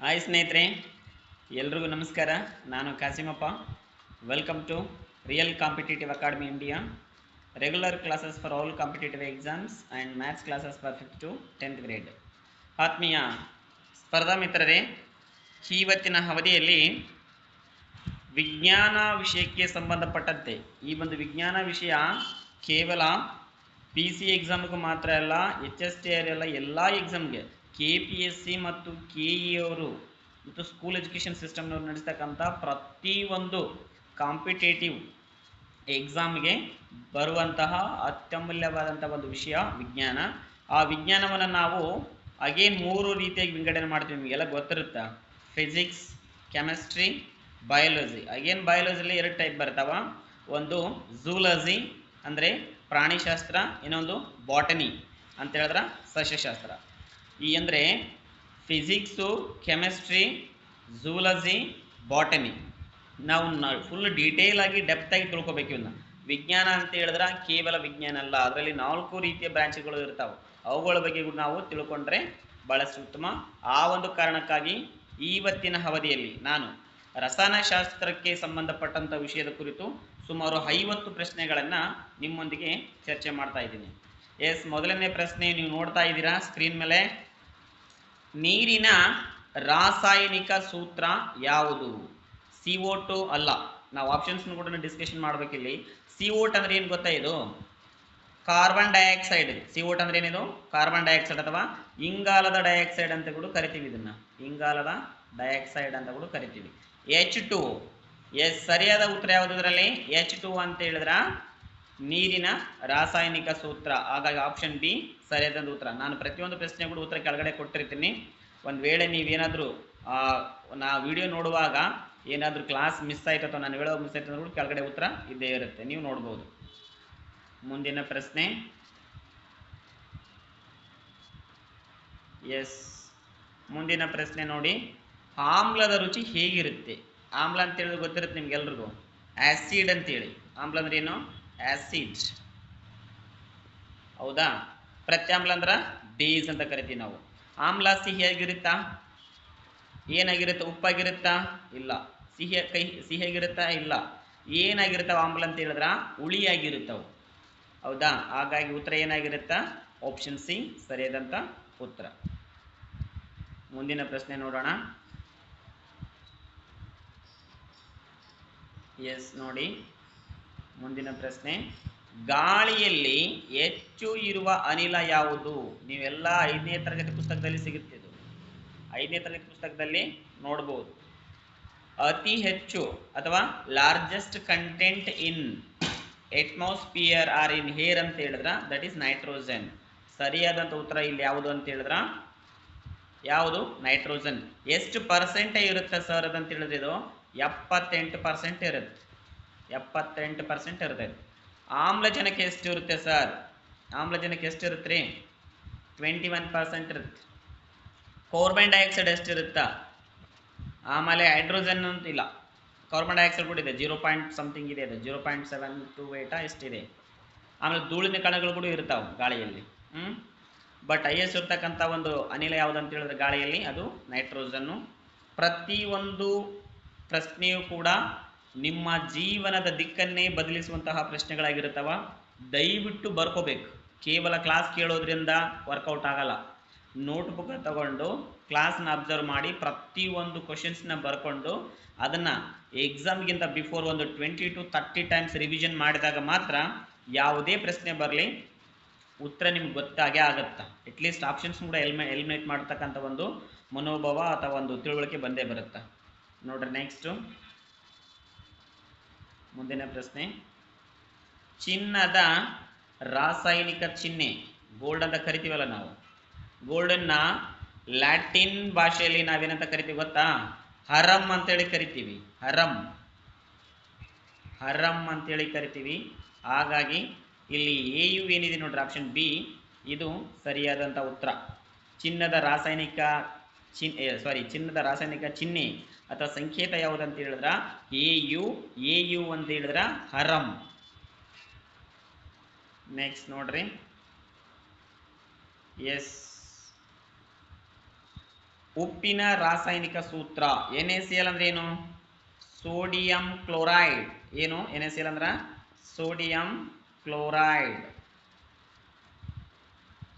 Hi ಸ್ನೇಹಿತರೆ, ಎಲ್ರಿಗೂ ನಮಸ್ಕಾರ. ನಾನು Kasimappa. Welcome to Real Competitive Academy India. Regular classes for all competitive exams and maths classes for 5th to 10th grade. ಆತ್ಮೀಯ ಸ್ಪರ್ಧಾ ಮಿತ್ರರೇ, ಇವತ್ತಿನ ಅವಧಿಯಲ್ಲಿ ವಿಜ್ಞಾನ ವಿಷಯಕ್ಕೆ ಸಂಬಂಧಪಟ್ಟಂತೆ ಈ ಒಂದು ವಿಜ್ಞಾನ ವಿಷಯ ಕೇವಲ PC ಎಕ್ಸಾಮ್ಗೂ ಮಾತ್ರ ಅಲ್ಲ, HSTR ಅಲ್ಲ, ಎಲ್ಲ ಎಕ್ಸಾಮ್ಗೆ KPSC ಮತ್ತು KE ಅವರು ಮತ್ತು ಸ್ಕೂಲ್ ಎಜುಕೇಷನ್ ಸಿಸ್ಟಮ್ನವ್ರು ನಡೆಸ್ತಕ್ಕಂಥ ಪ್ರತಿಯೊಂದು ಕಾಂಪಿಟೇಟಿವ್ ಎಕ್ಸಾಮ್ಗೆ ಬರುವಂತಹ ಅತ್ಯಮೂಲ್ಯವಾದಂಥ ಒಂದು ವಿಷಯ ವಿಜ್ಞಾನ. ಆ ವಿಜ್ಞಾನವನ್ನು ನಾವು ಅಗೇನ್ 3 ರೀತಿಯಾಗಿ ವಿಂಗಡಣೆ ಮಾಡ್ತೀವಿ. ನಿಮಗೆಲ್ಲ ಗೊತ್ತಿರುತ್ತಾ? Physics, chemistry, biology. ಅಗೇನ್ ಬಯಾಲಜಿಲಿ 2 ಟೈಪ್ ಬರ್ತಾವ. ಒಂದು ಝೂಲಜಿ ಅಂದರೆ ಪ್ರಾಣಿಶಾಸ್ತ್ರ, ಇನ್ನೊಂದು ಬಾಟನಿ ಅಂತ ಹೇಳಿದ್ರೆ ಸಸ್ಯಶಾಸ್ತ್ರ. ಈ ಅಂದರೆ ಫಿಸಿಕ್ಸು, ಕೆಮಿಸ್ಟ್ರಿ, ಝೂಲಜಿ, ಬಾಟನಿ ನಾವು ಫುಲ್ ಡೀಟೇಲ್ ಆಗಿ ಡೆಪ್ತ್ ಆಗಿ ತಿಳ್ಕೊಬೇಕು. ಇವನ್ನ ವಿಜ್ಞಾನ ಅಂತ ಹೇಳಿದ್ರೆ ಕೇವಲ ವಿಜ್ಞಾನ ಅಲ್ಲ, ಅದರಲ್ಲಿ 4 ರೀತಿಯ ಬ್ರಾಂಚ್ಗಳು ಇರ್ತಾವೆ. ಅವುಗಳ ಬಗ್ಗೆ ನಾವು ತಿಳ್ಕೊಂಡ್ರೆ ಬಹಳಷ್ಟು ಉತ್ತಮ. ಆ ಒಂದು ಕಾರಣಕ್ಕಾಗಿ ಇವತ್ತಿನ ಅವಧಿಯಲ್ಲಿ ನಾನು ರಸಾಯನಶಾಸ್ತ್ರಕ್ಕೆ ಸಂಬಂಧಪಟ್ಟಂಥ ವಿಷಯದ ಕುರಿತು ಸುಮಾರು 50 ಪ್ರಶ್ನೆಗಳನ್ನು ನಿಮ್ಮೊಂದಿಗೆ ಚರ್ಚೆ ಮಾಡ್ತಾ ಇದ್ದೀನಿ. ಎಸ್, ಮೊದಲನೇ ಪ್ರಶ್ನೆ ನೀವು ನೋಡ್ತಾ ಇದ್ದೀರಾ ಸ್ಕ್ರೀನ್ ಮೇಲೆ. ನೀರಿನ ರಾಸಾಯನಿಕ ಸೂತ್ರ ಯಾವುದು? CO2 ಅಲ್ಲ. ನಾವು ಆಪ್ಷನ್ಸ್ ಕೂಡ ಡಿಸ್ಕಷನ್ ಮಾಡಬೇಕಿಲ್ಲಿ. CO2 ಅಂದ್ರೆ ಏನು ಗೊತ್ತಾ? ಇದು ಕಾರ್ಬನ್ ಡೈಆಕ್ಸೈಡ್. CO2 ಅಂದ್ರೆ ಏನಿದು? ಕಾರ್ಬನ್ ಡೈಆಕ್ಸೈಡ್ ಅಥವಾ ಇಂಗಾಲದ ಡೈಆಕ್ಸೈಡ್ ಅಂತ ಕೂಡ ಕರಿತೀವಿ. ಇದನ್ನ ಇಂಗಾಲದ ಡೈಆಕ್ಸೈಡ್ ಅಂತ ಕೂಡ ಕರಿತೀವಿ. H2. ಎಸ್, ಸರಿಯಾದ ಉತ್ತರ ಯಾವುದು ಇದರಲ್ಲಿ? H2 ಅಂತ ಹೇಳಿದ್ರ ನೀರಿನ ರಾಸಾಯನಿಕ ಸೂತ್ರ. ಹಾಗಾಗಿ ಆಪ್ಷನ್ ಬಿ ಸರಿಯಾದ ಉತ್ತರ. ನಾನು ಪ್ರತಿಯೊಂದು ಪ್ರಶ್ನೆ ಕೂಡ ಉತ್ತರ ಕೆಳಗಡೆ ಕೊಟ್ಟಿರ್ತೀನಿ. ಒಂದು ವೇಳೆ ನೀವೇನಾದರೂ ನಾ ವಿಡಿಯೋ ನೋಡುವಾಗ ಏನಾದರೂ ಕ್ಲಾಸ್ ಮಿಸ್ ಆಯ್ತು ಅಥವಾ ನಾನು ಹೇಳೋ ಮಿಸ್ ಆಯ್ತು ಅಂದ್ರೆ ಕೆಳಗಡೆ ಉತ್ತರ ಇದ್ದೇ ಇರುತ್ತೆ, ನೀವು ನೋಡ್ಬೋದು. ಮುಂದಿನ ಪ್ರಶ್ನೆ. ಎಸ್, ಮುಂದಿನ ಪ್ರಶ್ನೆ ನೋಡಿ. ಆಮ್ಲದ ರುಚಿ ಹೇಗಿರುತ್ತೆ? ಆಮ್ಲ ಅಂತ ಹೇಳಿದ್ರೆ ಗೊತ್ತಿರುತ್ತೆ ನಿಮ್ಗೆಲ್ರಿಗೂ. ಆಸಿಡ್ ಅಂತೇಳಿ. ಆಮ್ಲ ಅಂದ್ರೆ ಏನು? ಆಸಿಡ್. ಹೌದಾ? ಪ್ರತ್ಯಾಮ್ಲ ಅಂದ್ರೆ ಬೇಸ್ ಅಂತ ಕರಿತೀವಿ ನಾವು. ಆಮ್ಲ ಸಿಹಿಯಾಗಿರುತ್ತಾ? ಏನಾಗಿರುತ್ತೆ? ಉಪ್ಪಾಗಿರುತ್ತಾ? ಇಲ್ಲ. ಸಿಹಿಯಾಗಿರುತ್ತಾ? ಇಲ್ಲ. ಏನಾಗಿರ್ತಾವ ಆಮ್ಲ ಅಂತ ಹೇಳಿದ್ರ ಹುಳಿಯಾಗಿರುತ್ತವು. ಹೌದಾ? ಹಾಗಾಗಿ ಉತ್ತರ ಏನಾಗಿರುತ್ತಾ? ಆಪ್ಷನ್ ಸಿ ಸರಿಯಾದಂಥ ಉತ್ತರ. ಮುಂದಿನ ಪ್ರಶ್ನೆ ನೋಡೋಣ. ಎಸ್, ನೋಡಿ ಮುಂದಿನ ಪ್ರಶ್ನೆ. ಗಾಳಿಯಲ್ಲಿ ಹೆಚ್ಚು ಇರುವ ಅನಿಲ ಯಾವುದು? ನೀವೆಲ್ಲ 5ನೇ ತರಗತಿ ಪುಸ್ತಕದಲ್ಲಿ ಸಿಗುತ್ತೆ. ಇದು 5ನೇ ತರಗತಿ ಪುಸ್ತಕದಲ್ಲಿ ನೋಡ್ಬೋದು. ಅತಿ ಹೆಚ್ಚು ಅಥವಾ largest content in atmosphere or in air ಅಂತ ಹೇಳಿದ್ರ ದಟ್ ಈಸ್ ನೈಟ್ರೋಜನ್. ಸರಿಯಾದಂಥ ಉತ್ತರ ಇಲ್ಲಿ ಯಾವುದು ಅಂತ ಹೇಳಿದ್ರ ಯಾವುದು? ನೈಟ್ರೋಜನ್. ಎಷ್ಟು ಪರ್ಸೆಂಟೇ ಇರುತ್ತೆ ಸರ್ ಅದಂತ ಹೇಳಿದ್ರೆ ಇದು 78% ಇರುತ್ತೆ. 78% ಇರುತ್ತೆ. ಆಮ್ಲಜನಕ ಎಷ್ಟು ಇರುತ್ತೆ ಸರ್? ಆಮ್ಲಜನಕ ಎಷ್ಟು ಇರುತ್ತೆ ರೀ? 21% ಇರುತ್ತೆ. ಕಾರ್ಬನ್ ಡೈಆಕ್ಸೈಡ್ ಎಷ್ಟು ಇರುತ್ತಾ? ಆಮೇಲೆ ಹೈಡ್ರೋಜನ್ ಅಂತ ಇಲ್ಲ, ಕಾರ್ಬನ್ ಡೈಆಕ್ಸೈಡ್ ಕೂಡ ಇದೆ. 0. ಸಮಥಿಂಗ್ ಇದೆ, ಅದು 0.728 ಎಷ್ಟಿದೆ. ಆಮೇಲೆ ಧೂಳಿನ ಕಣಗಳು ಕೂಡ ಇರ್ತಾವೆ ಗಾಳಿಯಲ್ಲಿ. ಬಟ್ ಹೈಯೆಸ್ಟ್ ಇರ್ತಕ್ಕಂಥ ಒಂದು ಅನಿಲ ಯಾವುದು ಅಂತ ಹೇಳಿದ್ರೆ ಗಾಳಿಯಲ್ಲಿ ಅದು ನೈಟ್ರೋಜನ್ನು. ಪ್ರತಿಯೊಂದು ಪ್ರಶ್ನೆಯೂ ಕೂಡ ನಿಮ್ಮ ಜೀವನದ ದಿಕ್ಕನ್ನೇ ಬದಲಿಸುವಂತಹ ಪ್ರಶ್ನೆಗಳಾಗಿರುತ್ತವ. ದಯವಿಟ್ಟು ಬರ್ಕೋಬೇಕು. ಕೇವಲ ಕ್ಲಾಸ್ ಕೇಳೋದ್ರಿಂದ ವರ್ಕೌಟ್ ಆಗಲ್ಲ. ನೋಟ್ಬುಕ್ ತಗೊಂಡು ಕ್ಲಾಸ್ನ ಅಬ್ಸರ್ವ್ ಮಾಡಿ ಪ್ರತಿಯೊಂದು ಕ್ವಶನ್ಸ್ನ ಬರ್ಕೊಂಡು ಅದನ್ನು ಎಕ್ಸಾಮ್ಗಿಂತ ಬಿಫೋರ್ ಒಂದು 20 to 30 ಟೈಮ್ಸ್ ರಿವಿಷನ್ ಮಾಡಿದಾಗ ಮಾತ್ರ ಯಾವುದೇ ಪ್ರಶ್ನೆ ಬರಲಿ ಉತ್ತರ ನಿಮ್ಗೆ ಗೊತ್ತಾಗೇ ಆಗುತ್ತಾ. ಅಟ್ಲೀಸ್ಟ್ ಆಪ್ಷನ್ಸ್ ಕೂಡ ಎಲಿಮಿನೇಟ್ ಮಾಡ್ತಕ್ಕಂಥ ಒಂದು ಮನೋಭಾವ ಅಥವಾ ಒಂದು ತಿಳುವಳಿಕೆ ಬಂದೇ ಬರುತ್ತೆ. ನೋಡ್ರಿ ನೆಕ್ಸ್ಟು ಮುಂದಿನ ಪ್ರಶ್ನೆ. ಚಿನ್ನದ ರಾಸಾಯನಿಕ ಚಿಹ್ನೆ ಗೋಲ್ಡ್ ಅಂತ ಕರಿತೀವಲ್ಲ ನಾವು. ಗೋಲ್ಡನ್ನ ಲ್ಯಾಟಿನ್ ಭಾಷೆಯಲ್ಲಿ ನಾವೇನಂತ ಕರಿತೀವಿ ಗೊತ್ತಾ? ಹರಮ್ ಅಂತೇಳಿ ಕರಿತೀವಿ. ಹರಮ್ ಅಂತೇಳಿ ಕರಿತೀವಿ. ಹಾಗಾಗಿ ಇಲ್ಲಿ AU ಏನಿದೆ ನೋಡ್ರಿ, ಆಪ್ಷನ್ ಬಿ ಇದು ಸರಿಯಾದಂಥ ಉತ್ತರ. ಚಿನ್ನದ ರಾಸಾಯನಿಕ ಚಿಹ್ನೆ ಅಥವಾ ಸಂಕೇತ ಯಾವುದಂತ ಹೇಳಿದ್ರ AU ಅಂತ ಹೇಳಿದ್ರ ಹರಮ್. ನೆಕ್ಸ್ಟ್ ನೋಡ್ರಿ. ಎಸ್, ಉಪ್ಪಿನ ರಾಸಾಯನಿಕ ಸೂತ್ರ. NaCl ಅಂದ್ರೆ ಏನು? Sodium chloride. ಏನು NaCl ಅಂದ್ರ sodium chloride.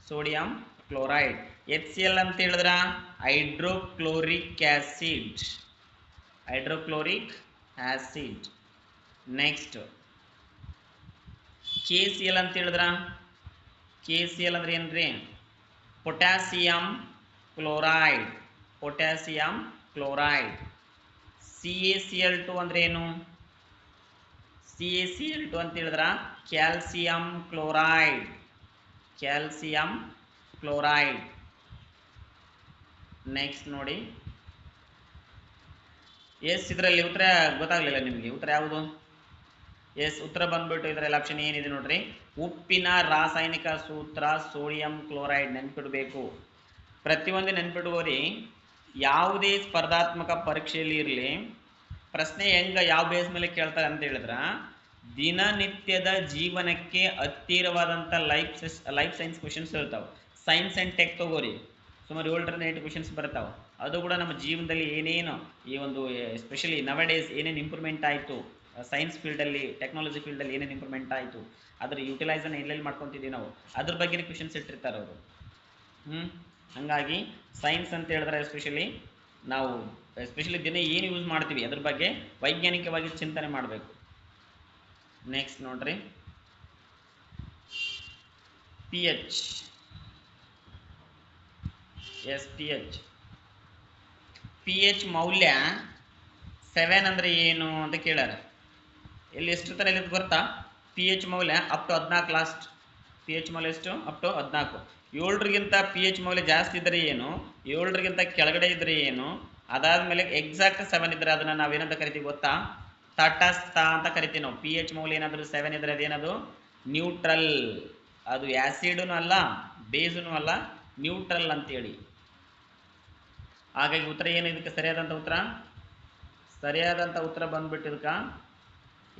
Sodium chloride. HCl ಅಂತ ಹೇಳಿದ್ರ hydrochloric acid. Hydrochloric acid. Next KCl ಅಂತ ಹೇಳಿದ್ರ KCl ಅಂದ್ರೆ ಏನ್ರಿ? Potassium chloride. Potassium chloride. CaCl2 ಅಂದ್ರೆ ಏನು? CaCl2 ಅಂತ ಹೇಳಿದ್ರ calcium chloride. Calcium chloride. Next ನೋಡಿ, ಎಸ್ ಇದರಲ್ಲಿ ಉತ್ತರ ಗೊತ್ತಾಗ್ಲಿಲ್ಲ ನಿಮಗೆ. ಉತ್ತರ ಯಾವುದು? ಎಸ್ ಉತ್ತರ ಬಂದ್ಬಿಟ್ಟು ಇದರಲ್ಲಿ ಆಪ್ಷನ್ ಏನಿದೆ ನೋಡ್ರಿ, ಉಪ್ಪಿನ ರಾಸಾಯನಿಕ ಸೂತ್ರ ಸೋಡಿಯಂ ಕ್ಲೋರೈಡ್. ನೆನ್ಪಿಡ್ಬೇಕು, ಪ್ರತಿಯೊಂದು ನೆನ್ಪಿಡುವರಿ. ಯಾವುದೇ ಸ್ಪರ್ಧಾತ್ಮಕ ಪರೀಕ್ಷೆಯಲ್ಲಿ ಇರಲಿ, ಪ್ರಶ್ನೆ ಯಾವ ಬೇಸ್ ಮೇಲೆ ಕೇಳ್ತಾರೆ ಅಂತ ಹೇಳಿದ್ರ, ದಿನನಿತ್ಯದ ಜೀವನಕ್ಕೆ ಹತ್ತಿರವಾದಂಥ ಲೈಫ್ ಸೈನ್ಸ್ ಕ್ವಶನ್ಸ್ ಇರ್ತಾವೆ. ಸೈನ್ಸ್ ಆ್ಯಂಡ್ ಟೆಕ್ ತಗೋರಿ, ಸುಮಾರು 7ರಿಂದ 8 ಕ್ವಶನ್ಸ್ ಬರ್ತಾವೆ. ಅದು ಕೂಡ ನಮ್ಮ ಜೀವನದಲ್ಲಿ ಏನೇನು ಈ ಒಂದು ಎಸ್ಪೆಷಲಿ ನವಡೇಸ್ ಏನೇನು ಇಂಪ್ರೂವ್ಮೆಂಟ್ ಆಯಿತು ಸೈನ್ಸ್ ಫೀಲ್ಡಲ್ಲಿ, ಟೆಕ್ನಾಲಜಿ ಫೀಲ್ಡಲ್ಲಿ ಏನೇನು ಇಂಪ್ರೂವ್ಮೆಂಟ್ ಆಯಿತು, ಅದರ ಯುಟಿಲೈಸನ್ನು ಎಲ್ಲೆಲ್ಲಿ ಮಾಡ್ಕೊತಿದ್ದೀವಿ ನಾವು, ಅದ್ರ ಬಗ್ಗೆ ಕ್ವಶನ್ಸ್ ಇಟ್ಟಿರ್ತಾರೆ ಅವರು. ಹಾಗಾಗಿ ಸೈನ್ಸ್ ಅಂತ ಹೇಳಿದ್ರೆ ಎಸ್ಪೆಷಲಿ ದಿನ ಏನು ಯೂಸ್ ಮಾಡ್ತೀವಿ ಅದ್ರ ಬಗ್ಗೆ ವೈಜ್ಞಾನಿಕವಾಗಿ ಚಿಂತನೆ ಮಾಡಬೇಕು. ನೆಕ್ಸ್ಟ್ ನೋಡ್ರಿ, pH. ಎಸ್ pH ಮೌಲ್ಯ 7 ಅಂದ್ರೆ ಏನು ಅಂತ ಕೇಳ್ಯಾರ. ಇಲ್ಲಿ ಎಷ್ಟು ತರ ಇಲ್ಲಿ ಗೊತ್ತಾ? pH ಮೌಲ್ಯ ಅಪ್ ಟು 14 ಲಾಸ್ಟ್. pH ಮೌಲ್ಯ ಎಷ್ಟು? Up to 14. 7ರಿಗಿಂತ pH ಮೌಲ್ಯ ಜಾಸ್ತಿ ಇದ್ರೆ ಏನು, 7ರಿಗಿಂತ ಕೆಳಗಡೆ ಇದ್ರೆ ಏನು, ಅದಾದ್ಮೇಲೆ ಎಕ್ಸಾಕ್ಟ್ 7 ಇದ್ರೆ ಅದನ್ನ ನಾವೇನಂತ ಕರಿತೀವಿ ಗೊತ್ತಾ? ತಟಸ್ಥ ಅಂತ ಕರಿತೀವಿ ನಾವು. pH ಮೌಲ್ಯ ಏನಾದರೂ 7 ಇದ್ರೆ ಅದೇನದು? ನ್ಯೂಟ್ರಲ್. ಅದು ಆ್ಯಸಿಡ್ನು ಅಲ್ಲ, ಬೇಸ್ನು ಅಲ್ಲ, ನ್ಯೂಟ್ರಲ್ ಅಂತೇಳಿ. ಹಾಗಾಗಿ ಉತ್ತರ ಏನು ಇದಕ್ಕೆ ಸರಿಯಾದಂಥ ಉತ್ತರ? ಸರಿಯಾದಂಥ ಉತ್ತರ ಬಂದ್ಬಿಟ್ಟು ಇದಕ್ಕೆ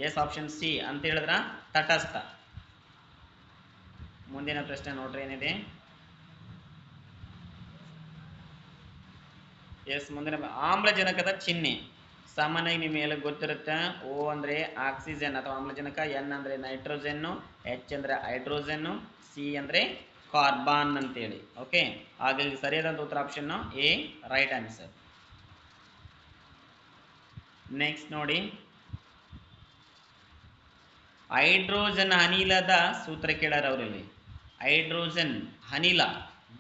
ಎಸ್ ಆಪ್ಷನ್ ಸಿ ಅಂತ ಹೇಳಿದ್ರ ತಟಸ್ಥ. ಮುಂದಿನ ಪ್ರಶ್ನೆ ನೋಡ್ರಿ ಏನಿದೆ. ಎಸ್ ಮುಂದಿನ ಆಮ್ಲಜನಕದ ಚಿಹ್ನೆ. ಸಾಮಾನ್ಯವಾಗಿ ನಿಮಗೆ ಗೊತ್ತಿರುತ್ತೆ. ಓ ಅಂದ್ರೆ ಆಕ್ಸಿಜನ್ ಅಥವಾ ಆಮ್ಲಜನಕ, ಎನ್ ಅಂದ್ರೆ ನೈಟ್ರೋಜನ್ನು, ಎಚ್ ಅಂದ್ರೆ ಹೈಡ್ರೋಜನ್ನು, ಸಿ ಅಂದ್ರೆ ಕಾರ್ಬನ್ ಅಂತೇಳಿ. ಓಕೆ, ಹಾಗಾಗಿ ಸರಿಯಾದಂಥ ಉತ್ತರ option A right answer. Next ನೋಡಿ, ಹೈಡ್ರೋಜನ್ ಅನಿಲದ ಸೂತ್ರ ಕೇಳಾರ ಅವರಲ್ಲಿ. ಹೈಡ್ರೋಜನ್ ಅನಿಲ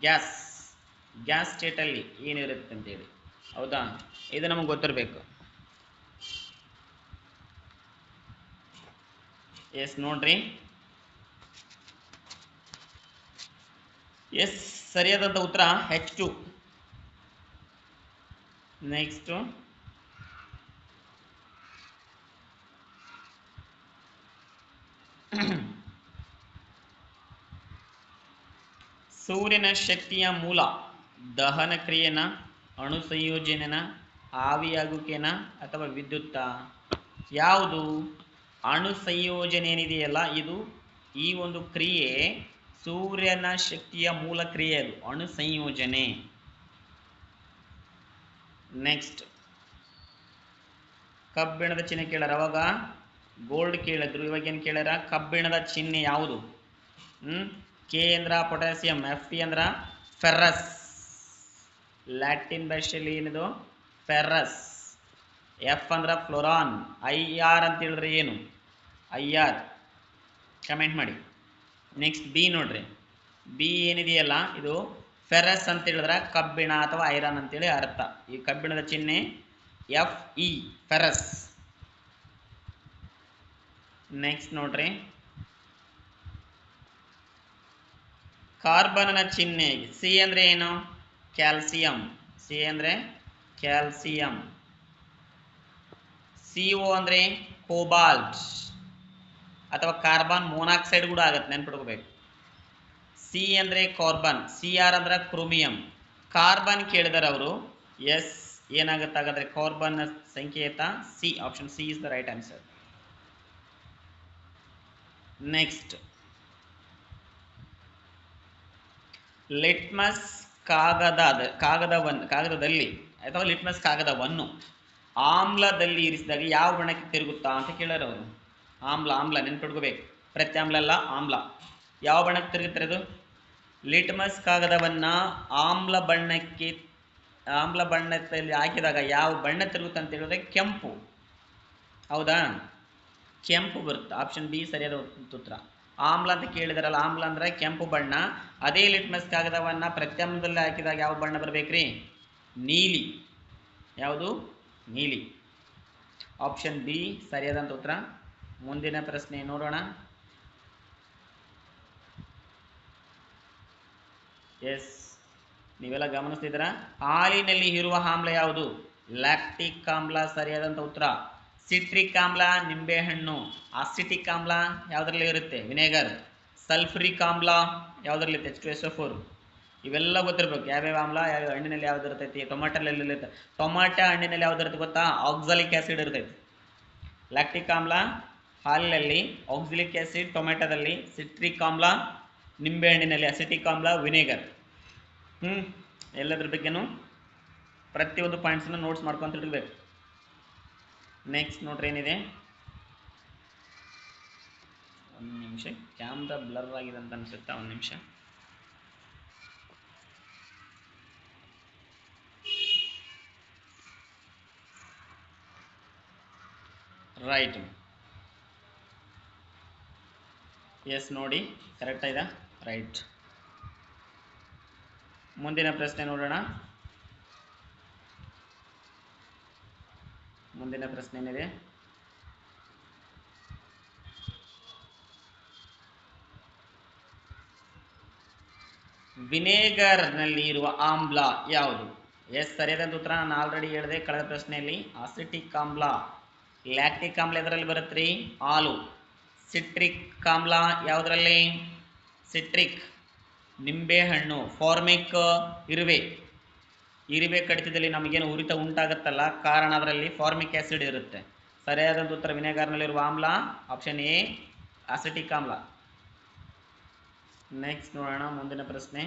ಗ್ಯಾಸ್ ಸ್ಟೇಟಲ್ಲಿ ಏನಿರುತ್ತೆ ಅಂತೇಳಿ. ಹೌದಾ, ಇದು ನಮಗೆ ಗೊತ್ತಿರಬೇಕು. ಎಸ್ ನೋಡ್ರಿ, ಎಸ್ ಸರಿಯಾದಂಥ ಉತ್ತರ H2. ನೆಕ್ಸ್ಟ್ ಸೂರ್ಯನ ಶಕ್ತಿಯ ಮೂಲ ದಹನ ಕ್ರಿಯೆನ, ಅಣು ಸಂಯೋಜನೆನ, ಆವಿಯಾಗುವಿಕೆನ ಅಥವಾ ವಿದ್ಯುತ್ತ? ಯಾವುದು? ಅಣು ಸಂಯೋಜನೆ ಏನಿದೆಯಲ್ಲ, ಇದು ಈ ಒಂದು ಕ್ರಿಯೆ ಸೂರ್ಯನ ಶಕ್ತಿಯ ಮೂಲ ಕ್ರಿಯೆ, ಅದು ಅಣು ಸಂಯೋಜನೆ. ನೆಕ್ಸ್ಟ್ ಕಬ್ಬಿಣದ ಚಿಹ್ನೆ ಕೇಳಾರ. ಅವಾಗ ಗೋಲ್ಡ್ ಕೇಳಿದ್ರು, ಇವಾಗ ಏನು ಕೇಳ್ಯಾರ? ಕಬ್ಬಿಣದ ಚಿಹ್ನೆ ಯಾವುದು? ಕೆ ಅಂದ್ರ ಪೊಟ್ಯಾಸಿಯಂ, Fe ಅಂದ್ರ ಫೆರ್ರಸ್. ಲ್ಯಾಟಿನ್ ಭಾಷೆಯಲ್ಲಿ ಏನಿದು? ಫೆರ್ರಸ್. F ಅಂದ್ರ ಫ್ಲೋರಾನ್. IR ಅಂತ ಹೇಳಿದ್ರೆ ಏನು? IR ಕಮೆಂಟ್ ಮಾಡಿ. ನೆಕ್ಸ್ಟ್ ಬಿ ನೋಡ್ರಿ, ಬಿ ಏನಿದೆಯಲ್ಲ ಇದು ಫೆರಸ್ ಅಂತ ಹೇಳಿದ್ರೆ ಕಬ್ಬಿಣ ಅಥವಾ ಐರನ್ ಅಂತೇಳಿ ಅರ್ಥ. ಈ ಕಬ್ಬಿಣದ ಚಿಹ್ನೆ Fe ಫೆರಸ್. ನೆಕ್ಸ್ಟ್ ನೋಡ್ರಿ, ಕಾರ್ಬನ್ನ ಚಿಹ್ನೆ ಸಿ ಅಂದ್ರೆ ಏನು? ಕ್ಯಾಲ್ಸಿಯಂ. ಸಿ ಅಂದ್ರೆ ಕ್ಯಾಲ್ಸಿಯಂ. CO ಅಂದ್ರೆ ಕೋಬಾಲ್ಟ್ ಅಥವಾ ಕಾರ್ಬನ್ ಮೊನಾಕ್ಸೈಡ್ ಕೂಡ ಆಗತ್ತೆ, ನೆನ್ಪಿಡ್ಕೋಬೇಕು. ಸಿ ಅಂದ್ರೆ ಕಾರ್ಬನ್, CR ಅಂದ್ರೆ ಕ್ರೋಮಿಯಂ. ಕಾರ್ಬನ್ ಕೇಳಿದಾರೆ ಅವರು. ಎಸ್ ಏನಾಗುತ್ತೆ ಹಾಗಾದ್ರೆ? ಕಾರ್ಬನ್ ಸಂಕೇತ C. Option C is the right answer. Next litmus ಕಾಗದದಲ್ಲಿ ಅಥವಾ ಲಿಟ್ಮಸ್ ಕಾಗದವನ್ನು ಆಮ್ಲದಲ್ಲಿ ಇರಿಸಿದಾಗ ಯಾವ ಬಣ್ಣಕ್ಕೆ ತಿರುಗುತ್ತಾ ಅಂತ ಕೇಳೋರು ಅವರು. ಆಮ್ಲ ನೆನ್ಪಿಟ್ಕೋಬೇಕು, ಪ್ರತ್ಯಾಮ್ಲ ಅಲ್ಲ, ಆಮ್ಲ. ಯಾವ ಬಣ್ಣಕ್ಕೆ ತಿರುಗುತ್ತಾರೆ ಅದು? ಲಿಟ್ಮಸ್ ಕಾಗದವನ್ನ ಆಮ್ಲ ಬಣ್ಣದಲ್ಲಿ ಹಾಕಿದಾಗ ಯಾವ ಬಣ್ಣ ತಿರುಗುತ್ತೆ ಅಂತ ಹೇಳಿದ್ರೆ ಕೆಂಪು. ಹೌದಾ? ಕೆಂಪು ಬರುತ್ತೆ. ಆಪ್ಷನ್ ಬಿ ಸರಿಯಾದ ಉತ್ತರ. ಆಮ್ಲ ಅಂತ ಕೇಳಿದಾರಲ್ಲ, ಆಮ್ಲ ಅಂದ್ರೆ ಕೆಂಪು ಬಣ್ಣ. ಅದೇ ಲಿಟ್ಮಸ್ ಕಾಗದವನ್ನ ಪ್ರತ್ಯಾಮ್ಲದಲ್ಲಿ ಹಾಕಿದಾಗ ಯಾವ ಬಣ್ಣ ಬರ್ಬೇಕ್ರಿ? ನೀಲಿ. ಯಾವುದು? ನೀಲಿ. ಆಪ್ಷನ್ ಬಿ ಸರಿಯಾದಂತ ಉತ್ತರ. ಮುಂದಿನ ಪ್ರಶ್ನೆ ನೋಡೋಣ. ಎಸ್, ನೀವೆಲ್ಲ ಗಮನಿಸ್ತಿದ್ದೀರಾ? ಹಾಲಿನಲ್ಲಿ ಇರುವ ಆಮ್ಲ ಯಾವುದು? ಲ್ಯಾಕ್ಟಿಕ್ ಆಮ್ಲ ಸರಿಯಾದಂತ ಉತ್ತರ. ಸಿಟ್ರಿಕ್ ಆಮ್ಲ ನಿಂಬೆಹಣ್ಣು. ಅಸಿಟಿಕ್ ಆಮ್ಲ ಯಾವುದರಲ್ಲಿ ಇರುತ್ತೆ? ವಿನೆಗರ್. ಸಲ್ಫ್ರಿಕ್ ಆಮ್ಲ ಯಾವುದರಲ್ಲಿ ಇರುತ್ತೆ? H2SO4. ಇವೆಲ್ಲ ಗೊತ್ತಿರ್ಬೇಕು. ಯಾವ್ಯಾವ ಆಮ್ಲ ಯಾವ ಹಣ್ಣಿನಲ್ಲಿ ಯಾವ್ದು ಇರ್ತೈತಿ? ಟೊಮಾಟೋಲ್ಲಿ ಇರುತ್ತೆ. ಟೊಮಾಟೊ ಹಣ್ಣಿನಲ್ಲಿ ಯಾವ್ದು ಇರುತ್ತೆ ಗೊತ್ತಾ? ಆಕ್ಸಾಲಿಕ್ ಆಸಿಡ್ ಇರ್ತೈತಿ. ಲ್ಯಾಕ್ಟಿಕ್ ಆಮ್ಲ ಹಾಲಿನಲ್ಲಿ, ಆಕ್ಸಾಲಿಕ್ ಆಸಿಡ್ ಟೊಮೆಟೊದಲ್ಲಿ, ಸಿಟ್ರಿಕ್ ಆಮ್ಲ ನಿಂಬೆಹಣ್ಣಿನಲ್ಲಿ, ಅಸಿಟಿಕ್ ಆಮ್ಲ ವಿನೆಗರ್. ಎಲ್ಲದ್ರ ಬಗ್ಗೆನೂ ಪ್ರತಿಯೊಂದು ಪಾಯಿಂಟ್ಸ್ನ ನೋಟ್ಸ್ ಮಾಡ್ಕೊಂತ ಇಡಬೇಕು. ನೆಕ್ಸ್ಟ್ ನೋಡ್ರಿ ಏನಿದೆ. ಒಂದು ನಿಮಿಷ, ಕ್ಯಾಮ್ರಾ ಬ್ಲರ್ ಆಗಿದೆ ಅಂತ ಅನ್ಸುತ್ತಾ? ಒಂದು ನಿಮಿಷ. ರೈಟ್. ಎಸ್, ನೋಡಿ ಕರೆಕ್ಟ್ ಆಯ್ತಾ? ರೈಟ್. ಮುಂದಿನ ಪ್ರಶ್ನೆ ನೋಡೋಣ. ಮುಂದಿನ ಪ್ರಶ್ನೆ ಏನಿದೆ? ವಿನೆಗರ್ ನಲ್ಲಿ ಇರುವ ಆಮ್ಲ ಯಾವುದು? ಎಸ್, ಸರಿಯಾದ ಉತ್ತರ. ನಾನು ಆಲ್ರೆಡಿ ಹೇಳಿದೆ ಕಳೆದ ಪ್ರಶ್ನೆಯಲ್ಲಿ. ಅಸಿಟಿಕ್ ಆಮ್ಲ. ಲ್ಯಾಕ್ಟಿಕ್ ಆಮ್ಲ ಎದರಲ್ಲಿ ಬರುತ್ತ್ರಿ? ಹಾಲು. ಸಿಟ್ರಿಕ್ ಆಮ್ಲ ಯಾವುದರಲ್ಲಿ? ಸಿಟ್ರಿಕ್ ನಿಂಬೆಹಣ್ಣು. ಫಾರ್ಮಿಕ್ ಇರುವೆ ಕಡಿತದಲ್ಲಿ ನಮಗೇನು ಉರಿತ ಉಂಟಾಗುತ್ತಲ್ಲ, ಕಾರಣ ಅದರಲ್ಲಿ ಫಾರ್ಮಿಕ್ ಆಸಿಡ್ ಇರುತ್ತೆ. ಸರಿಯಾದಂತ ಉತ್ತರ ವಿನೆಗರ್ನಲ್ಲಿರುವ ಆಮ್ಲ ಆಪ್ಷನ್ ಎ, ಅಸಿಟಿಕ್ ಆಮ್ಲ. ನೆಕ್ಸ್ಟ್ ನೋಡೋಣ ಮುಂದಿನ ಪ್ರಶ್ನೆ.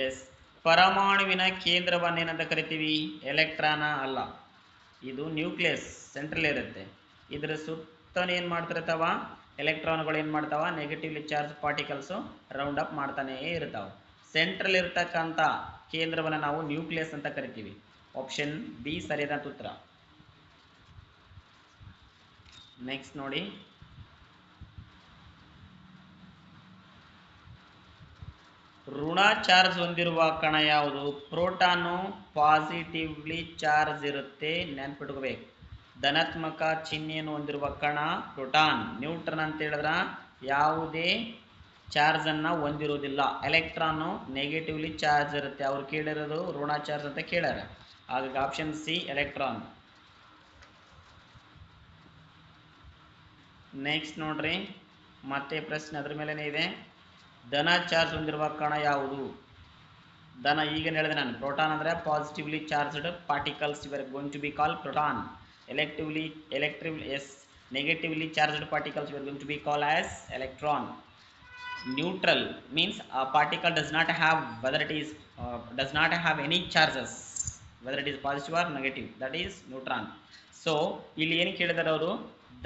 ಎಸ್, ಪರಮಾಣುವಿನ ಕೇಂದ್ರವನ್ನೇನಂತ ಕರಿತೀವಿ? ಎಲೆಕ್ಟ್ರಾನ ಅಲ್ಲ, ಇದು ನ್ಯೂಕ್ಲಿಯಸ್ ಸೆಂಟ್ರಲ್ ಇರುತ್ತೆ. ಇದರ ಸುತ್ತ ಏನ್ ಮಾಡ್ತಿರ್ತಾವ? ಎಲೆಕ್ಟ್ರಾನ್ಗಳು ಏನ್ ಮಾಡ್ತಾವ? Negatively charge particles round up ಮಾಡ್ತಾನೆ ಇರ್ತಾವ. ಸೆಂಟ್ರಲ್ ಇರ್ತಕ್ಕಂಥ ಕೇಂದ್ರವನ್ನ ನಾವು ನ್ಯೂಕ್ಲಿಯಸ್ ಅಂತ ಕರಿತೀವಿ. ಆಪ್ಷನ್ ಬಿ ಸರಿಯಾದ ಉತ್ತರ. ನೆಕ್ಸ್ಟ್ ನೋಡಿ. ಋಣ ಚಾರ್ಜ್ ಹೊಂದಿರುವ ಕಣ ಯಾವುದು? ಪ್ರೋಟಾನು ಪಾಸಿಟಿವ್ಲಿ ಚಾರ್ಜ್ ಇರುತ್ತೆ, ನೆನ್ಪಿಟ್ಕೋಬೇಕು. ಧನಾತ್ಮಕ ಚಿಹ್ನೆಯನ್ನು ಹೊಂದಿರುವ ಕಣ ಪ್ರೋಟಾನ್. ನ್ಯೂಟ್ರನ್ ಅಂತ ಹೇಳಿದ್ರ ಯಾವುದೇ ಚಾರ್ಜ್ ಅನ್ನ ಹೊಂದಿರುವುದಿಲ್ಲ. ಎಲೆಕ್ಟ್ರಾನ್ ನೆಗೆಟಿವ್ಲಿ ಚಾರ್ಜ್ ಇರುತ್ತೆ. ಅವ್ರು ಕೇಳಿರೋದು ಋಣ ಚಾರ್ಜ್ ಅಂತ ಕೇಳ್ಯಾರ. ಹಾಗಾಗಿ ಆಪ್ಷನ್ ಸಿ ಎಲೆಕ್ಟ್ರಾನ್. ನೆಕ್ಸ್ಟ್ ನೋಡ್ರಿ, ಮತ್ತೆ ಪ್ರಶ್ನೆ ಅದ್ರ ಮೇಲೇನೆ ಇದೆ. ಧನ ಚಾರ್ಜ್ ಹೊಂದಿರುವ ಕಣ ಯಾವುದು? ಧನ ಈಗ ಹೇಳಿದೆ ನಾನು. ಪ್ರೋಟಾನ್ ಅಂದ್ರೆ positively charged particles were going to be called proton. Negatively charged particles were going to be called as electron. Neutral means a particle does not have any charges, whether it is positive or negative, that is neutron. So ಇಲ್ಲಿ ಏನು ಕೇಳಿದಾರೆ ಅವರು?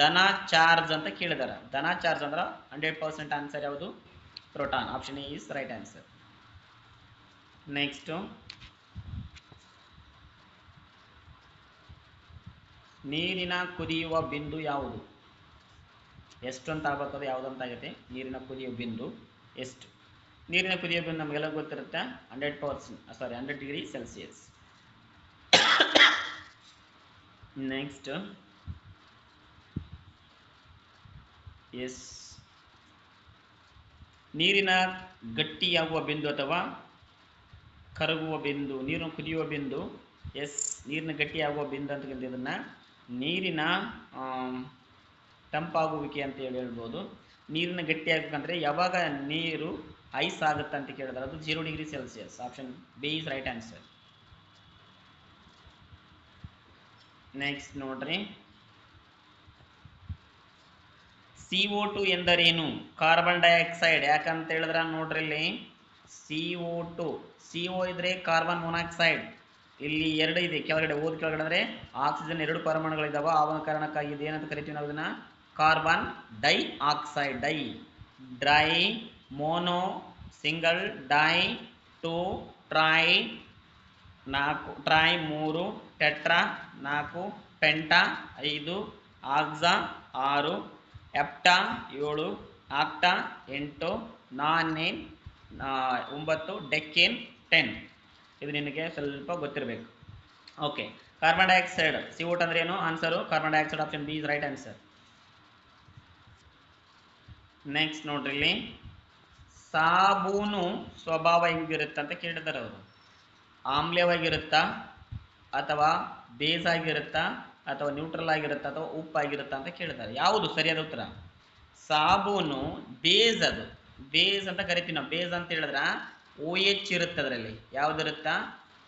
ಧನ charge ಅಂತ ಕೇಳಿದಾರೆ. ಧನ charge ಅಂದ್ರೆ 100% answer ಯಾವುದು? Proton. Option A is right answer. Next, ನೀರಿನ ಕುದಿಯುವ ಬಿಂದು ಯಾವುದು? ಎಷ್ಟು ಅಂತ ಆಗ್ಬರ್ತದೆ, ಯಾವುದಂತ ಆಗುತ್ತೆ? ನೀರಿನ ಕುದಿಯುವ ಬಿಂದು ಎಷ್ಟು? ನೀರಿನ ಕುದಿಯುವ ಬಿಂದು ನಮಗೆಲ್ಲ ಗೊತ್ತಿರುತ್ತೆ. 100 ಡಿಗ್ರಿ ಸೆಲ್ಸಿಯಸ್. ನೆಕ್ಸ್ಟ್, ಎಸ್, ನೀರಿನ ಗಟ್ಟಿಯಾಗುವ ಬಿಂದು ಅಥವಾ ಕರಗುವ ಬಿಂದು, ನೀರಿನ ಕುದಿಯುವ ಬಿಂದು. ಎಸ್, ನೀರಿನ ಗಟ್ಟಿಯಾಗುವ ಬಿಂದು ಅಂತ ಇದನ್ನ ನೀರಿನ ತಂಪಾಗುವಿಕೆ ಅಂತ ಹೇಳ್ಬೋದು. ನೀರಿನ ಗಟ್ಟಿ ಆಗ್ಬೇಕಂದ್ರೆ ಯಾವಾಗ ನೀರು ಐಸ್ ಆಗುತ್ತೆ ಅಂತ ಕೇಳಿದ್ರೆ ಅದು 0 degree Celsius. Option B is right answer. Next ನೋಡ್ರಿ, CO2 ಎಂದರೇನು? Carbon dioxide. ಯಾಕಂತ ಹೇಳಿದ್ರ ನೋಡ್ರಿ ಇಲ್ಲಿ CO2 CO ಇದ್ರೆ ಕಾರ್ಬನ್ ಮೊನಾಕ್ಸೈಡ್. ಇಲ್ಲಿ ಎರಡು ಇದೆ ಕೆಳಗಡೆ ಕೆಳಗಡೆ ಅಂದ್ರೆ ಆಕ್ಸಿಜನ್ ಎರಡು ಪರಮಾಣುಗಳಿದಾವ. ಆವ ಕಾರಣಕ್ಕಾಗಿ ಇದೇನಂತ ಕರಿತೀವಿ ನಾವು ಇದನ್ನ carbon dioxide. Di, mono, single, di, two, tri 4, tri 3, tetra 4, penta 5, hexa 6, hepta 7, octa 8, ನಾನೇನ್ 9, ಡೆಕ್ಕೇನ್ 10. ಇದು ನಿನಗೆ ಸ್ವಲ್ಪ ಗೊತ್ತಿರಬೇಕು. ಓಕೆ, ಕಾರ್ಬನ್ ಡೈಆಕ್ಸೈಡ್ CO2 ಅಂದ್ರೆ ಏನು? Answer carbon dioxide option B is right answer. Next ನೋಡ್ರಿ ಇಲ್ಲಿ ಸಾಬೂನು ಸ್ವಭಾವ ಹೆಂಗಿರುತ್ತೆ ಅಂತ ಕೇಳಿದಾರೆ ಅವರು. ಆಮ್ಲವಾಗಿರುತ್ತಾ ಅಥವಾ ಬೇಸ್ ಆಗಿರುತ್ತಾ ಅಥವಾ ನ್ಯೂಟ್ರಲ್ ಆಗಿರುತ್ತಾ ಅಥವಾ ಉಪ್ಪಾಗಿರುತ್ತಾ ಅಂತ ಕೇಳಿದ್ದಾರೆ. ಯಾವುದು ಸರಿಯಾದ ಉತ್ತರ? ಸಾಬೂನು ಬೇಸ್. ಅದು ಬೇಸ್ ಅಂತ ಕರಿತೀವಿ ನಾವು. ಬೇಸ್ ಅಂತ ಹೇಳಿದ್ರ OH ಇರುತ್ತೆ ಅದರಲ್ಲಿ. ಯಾವ್ದಿರುತ್ತಾ?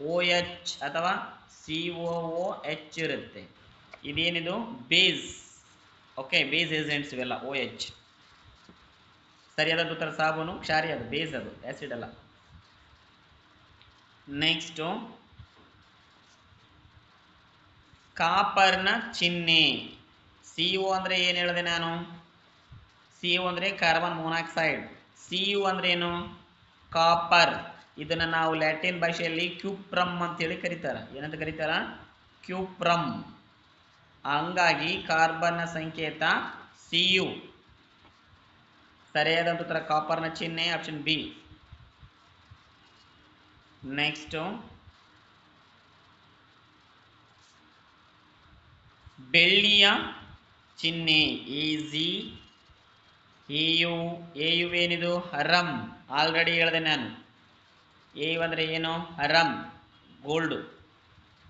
OH ಅಥವಾ COOH ಇರುತ್ತೆ. ಇದೇನಿದು? ಬೇಸ್. ಓಕೆ, ಬೇಸ್ ಏಜೆಂಟ್ಸ್ ಇವೆಲ್ಲ OH. ಸರಿಯಾದ ಉತ್ತರ ಸಾಬೂನು. ಕ್ಷಾರಿ ಅದು, ಬೇಸ್ ಅದು, ಆಸಿಡ್ ಅಲ್ಲ. ನೆಕ್ಸ್ಟ್ ಕಾಪರ್ನ ಚಿಹ್ನೆ. CO ಅಂದ್ರೆ ಏನು ಹೇಳಿದೆ ನಾನು? CO ಅಂದ್ರೆ ಕಾರ್ಬನ್ ಮೊನಾಕ್ಸೈಡ್. Cu ಅಂದ್ರೆ ಏನು? ಕಾಪರ್. ಇದನ್ನ ನಾವು ಲ್ಯಾಟಿನ್ ಭಾಷೆಯಲ್ಲಿ ಕ್ಯೂಪ್ರಮ್ ಅಂತೇಳಿ ಕರೀತಾರ. ಏನಂತ ಕರೀತಾರ? ಕ್ಯೂಪ್ರಮ್. ಹಂಗಾಗಿ ಕಾರ್ಬನ್ನ ಸಂಕೇತ Cu. ಸರಿಯಾದ ಉತ್ತರ ಕಾಪರ್ನ ಚಿಹ್ನೆ ಆಪ್ಷನ್ ಬಿ. ನೆಕ್ಸ್ಟ್ ಬೆಳ್ಳಿಯ ಚಿಹ್ನೆ Ag. Au ಏನಿದು? ರಮ್. ಆಲ್ರೆಡಿ ಹೇಳಿದೆ ನಾನು. Au ಅಂದ್ರೆ ಏನು? Rum, gold.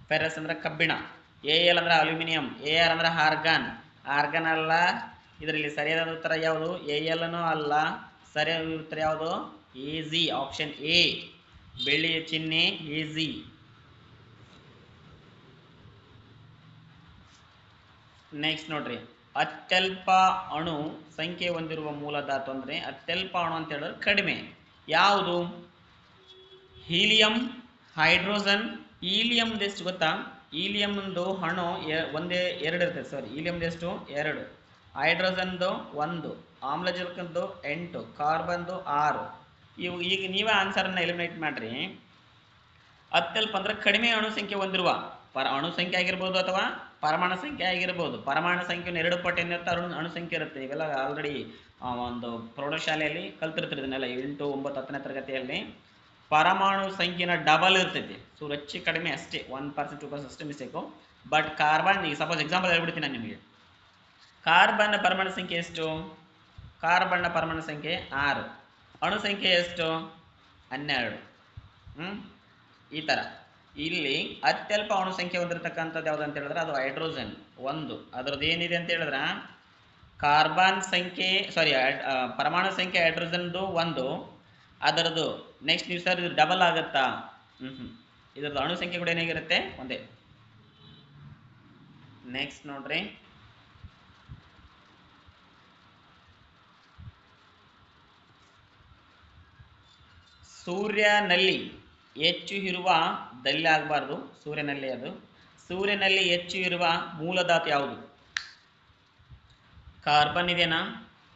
ಫೆರಸ್ ಅಂದ್ರೆ ಕಬ್ಬಿಣ. Al ಅಂದ್ರೆ ಅಲ್ಯೂಮಿನಿಯಂ. Ar ಅಂದ್ರೆ ಆರ್ಗಾನ್. ಆರ್ಗಾನ್ ಅಲ್ಲ. ಇದರಲ್ಲಿ ಸರಿಯಾದ ಉತ್ತರ ಯಾವುದು? Al ಅಲ್ಲ. ಸರಿಯಾದ ಉತ್ತರ ಯಾವುದು? Ag option A. ಬೆಳ್ಳಿಯ ಚಿಹ್ನೆ Ag. ನೆಕ್ಸ್ಟ್ ನೋಡ್ರಿ, ಅತ್ಯಲ್ಪ ಅಣು ಸಂಖ್ಯೆ ಹೊಂದಿರುವ ಮೂಲ ಧಾತು ಅಂದ್ರೆ ಅತ್ಯಲ್ಪ ಅಣು ಅಂತ ಹೇಳಿದ್ರೆ ಕಡಿಮೆ. ಯಾವುದು? Helium, hydrogen. ಹೀಲಿಯಂದು ಎಷ್ಟು ಗೊತ್ತಾ? ಹೀಲಿಯಂದು ಅಣು ಒಂದೇ ಎರಡು ಇರ್ತದೆ. ಸಾರಿ, ಹೀಲಿಯಂದು ಎಷ್ಟು? 2. ಹೈಡ್ರೋಜನ್ದು 1, ಆಮ್ಲಜನಕದ್ದು 8, ಕಾರ್ಬನ್ದು 6. ಇವು ಈಗ ನೀವೇ ಆನ್ಸರನ್ನು ಎಲಿಮಿನೇಟ್ ಮಾಡ್ರಿ. ಅತ್ಯಲ್ಪ ಅಂದ್ರೆ ಕಡಿಮೆ ಅಣು ಸಂಖ್ಯೆ ಹೊಂದಿರುವ ಅಣು ಸಂಖ್ಯೆ ಆಗಿರ್ಬೋದು ಅಥವಾ ಪರಮಾಣು ಸಂಖ್ಯೆ ಆಗಿರ್ಬೋದು. ಪರಮಾಣು ಸಂಖ್ಯೆಯನ್ನು 2 ಪಟ್ಟು ಅಣು ಸಂಖ್ಯೆ ಇರುತ್ತೆ. ಇವೆಲ್ಲ ಆಲ್ರೆಡಿ ಒಂದು ಪ್ರೌಢಶಾಲೆಯಲ್ಲಿ ಕಲ್ತಿರ್ತೀರಿ ಇದನ್ನೆಲ್ಲ. 8, 9, 10ನೇ ತರಗತಿಯಲ್ಲಿ ಪರಮಾಣು ಸಂಖ್ಯೆನ ಡಬಲ್ ಇರ್ತೈತಿ. ಸೊ ಹೆಚ್ಚು ಕಡಿಮೆ ಅಷ್ಟೇ, 1%, 2% ಅಷ್ಟೇ ಮಿಸ್ಟೇಕು. ಬಟ್ ಕಾರ್ಬನ್, ಈಗ ಸಪೋಸ್ ಎಕ್ಸಾಂಪಲ್ ಹೇಳ್ಬಿಡ್ತೀನಿ ನಾನು ನಿಮಗೆ. ಕಾರ್ಬನ್ನ ಪರಮಾಣು ಸಂಖ್ಯೆ ಎಷ್ಟು? ಕಾರ್ಬನ್ನ ಪರಮಾಣು ಸಂಖ್ಯೆ 6. ಅಣು ಸಂಖ್ಯೆ ಎಷ್ಟು? 12. ಈ ಥರ. ಇಲ್ಲಿ ಅತ್ಯಲ್ಪ ಅಣು ಸಂಖ್ಯೆ ಹೊಂದಿರತಕ್ಕಂಥದ್ದು ಯಾವುದು ಅಂತ ಹೇಳಿದ್ರೆ ಅದು ಹೈಡ್ರೋಜನ್ 1. ಅದರದ್ದು ಏನಿದೆ ಅಂತ ಹೇಳಿದ್ರೆ ಕಾರ್ಬನ್ ಸಂಖ್ಯೆ, ಸಾರಿ ಪರಮಾಣು ಸಂಖ್ಯೆ ಹೈಡ್ರೋಜನ್ದು 1. ಅದರದ್ದು ನೆಕ್ಸ್ಟ್ ನೀವು ಸರ್ ಇದು ಡಬಲ್ ಆಗುತ್ತಾ? ಇದರದ್ದು ಅಣು ಸಂಖ್ಯೆ ಕೂಡ ಏನಾಗಿರುತ್ತೆ? ಒಂದೇ. ನೆಕ್ಸ್ಟ್ ನೋಡ್ರಿ, ಸೂರ್ಯನಲ್ಲಿ ಹೆಚ್ಚು ಇರುವ ದಲ್ಲಿ ಆಗಬಾರ್ದು, ಸೂರ್ಯನಲ್ಲಿ. ಅದು ಸೂರ್ಯನಲ್ಲಿ ಹೆಚ್ಚು ಇರುವ ಮೂಲಧಾತು ಯಾವುದು? ಕಾರ್ಬನ್ ಇದೆನಾ?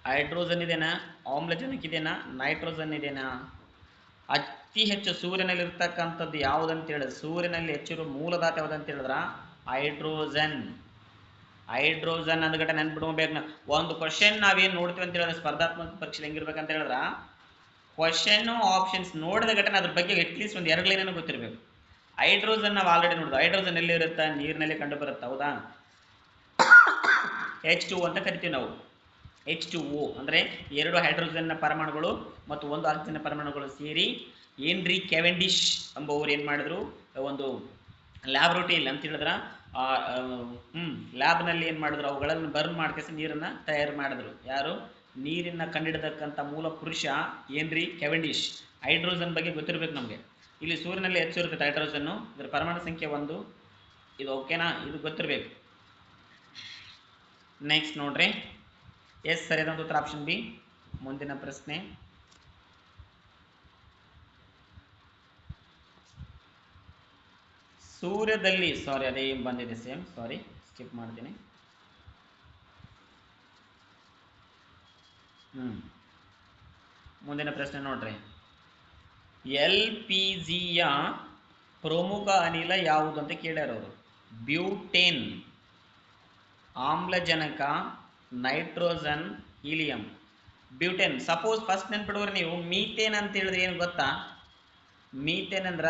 ಹೈಡ್ರೋಜನ್ ಇದೆನಾ? ಆಮ್ಲಜನಕ ಇದೆನಾ? ನೈಟ್ರೋಜನ್ ಇದೆನಾ? ಅತಿ ಹೆಚ್ಚು ಸೂರ್ಯನಲ್ಲಿ ಇರ್ತಕ್ಕಂಥದ್ದು ಯಾವುದಂತ ಹೇಳಿದ್ರೆ, ಸೂರ್ಯನಲ್ಲಿ ಹೆಚ್ಚಿರುವ ಮೂಲಧಾತು ಯಾವುದಂತ ಹೇಳಿದ್ರ ಹೈಡ್ರೋಜನ್. ಹೈಡ್ರೋಜನ್ ಅಂದ್ಗಡೆ ನೆನ್ಪಿಡ್ಬೇಕು. ಒಂದು ಕ್ವಶನ್ ನಾವೇನು ನೋಡ್ತೀವಿ ಅಂತ ಹೇಳಿದ್ರೆ ಸ್ಪರ್ಧಾತ್ಮಕ ಪರೀಕ್ಷೆ ಹೆಂಗಿರ್ಬೇಕಂತ ಹೇಳಿದ್ರ ಕ್ವಶನ್ ಆಪ್ಷನ್ಸ್ ನೋಡಿದ ಘಟನೆ ಅದ್ರ ಬಗ್ಗೆ ಅಟ್ಲೀಸ್ಟ್ ಒಂದು 2 ಲೈನ್ ಗೊತ್ತಿರಬೇಕು. ಹೈಡ್ರೋಜನ್ ನಾವು ಆಲ್ರೆಡಿ ನೋಡಿದ್ವಿ. ಹೈಡ್ರೋಜನ್ ಎಲ್ಲಿ ಇರುತ್ತಾ? ನೀರಿನಲ್ಲಿ ಕಂಡು ಬರುತ್ತೆ, ಹೌದಾ? H2O ಅಂತ ಕರಿತೀವಿ ನಾವು. H2O ಅಂದ್ರೆ 2 ಹೈಡ್ರೋಜನ್ನ ಪರಮಾಣುಗಳು ಮತ್ತು 1 ಆಕ್ಸಿಜನ್ ಪರಮಾಣುಗಳು ಸೇರಿ ಹೆನ್ರಿ ಕ್ಯಾವೆಂಡಿಶ್ ಎಂಬುವರು ಏನು ಮಾಡಿದ್ರು, ಒಂದು ಲ್ಯಾಬ್ರೋಟರಿಯಲ್ಲಿ ಅಂತ ಹೇಳಿದ್ರ ಲ್ಯಾಬ್ನಲ್ಲಿ ಏನು ಮಾಡಿದ್ರು, ಅವುಗಳನ್ನು ಬರ್ನ್ ಮಾಡ್ಕೇಸಿ ನೀರನ್ನು ತಯಾರು ಮಾಡಿದ್ರು. ಯಾರು? ನೀರಿನ ಕಂಡಿಡತಕ್ಕಂಥ ಮೂಲ ಪುರುಷ ಹೆನ್ರಿ ಕ್ಯಾವೆಂಡಿಶ್. ಹೈಡ್ರೋಜನ್ ಬಗ್ಗೆ ಗೊತ್ತಿರಬೇಕು ನಮಗೆ. ಇಲ್ಲಿ ಸೂರ್ಯನಲ್ಲಿ ಹೆಚ್ಚು ಇರುತ್ತೆ ಹೈಡ್ರೋಜನ್ನು. ಇದರ ಪರಮಾಣು ಸಂಖ್ಯೆ 1. ಇದು ಓಕೆನಾ? ಇದು ಗೊತ್ತಿರಬೇಕು. ನೆಕ್ಸ್ಟ್ ನೋಡ್ರಿ, ಎಸ್, ಸರಿಯಾದ ಉತ್ತರ ಆಪ್ಷನ್ ಬಿ. ಮುಂದಿನ ಪ್ರಶ್ನೆ, ಸೂರ್ಯದಲ್ಲಿ, ಸಾರಿ ಅದೇ ಬಂದಿದೆ ಸೇಮ್, ಸಾರಿ ಸ್ಕಿಪ್ ಮಾಡ್ತೀನಿ. ಮುಂದಿನ ಪ್ರಶ್ನೆ ನೋಡ್ರಿ, LPGಯ ಪ್ರಮುಖ ಅನಿಲ ಯಾವುದು ಅಂತ ಕೇಳ್ಯಾರ ಅವರು. ಬ್ಯೂಟೇನ್, ಆಮ್ಲಜನಕ, nitrogen, helium. Butane. Suppose first ನೆನ್ಪಿಡುವ್ರಿ ನೀವು ಮೀಥೇನ್ ಅಂತ ಹೇಳಿದ್ರೆ ಏನು ಗೊತ್ತಾ? ಮೀಥೇನ್ ಅಂದ್ರ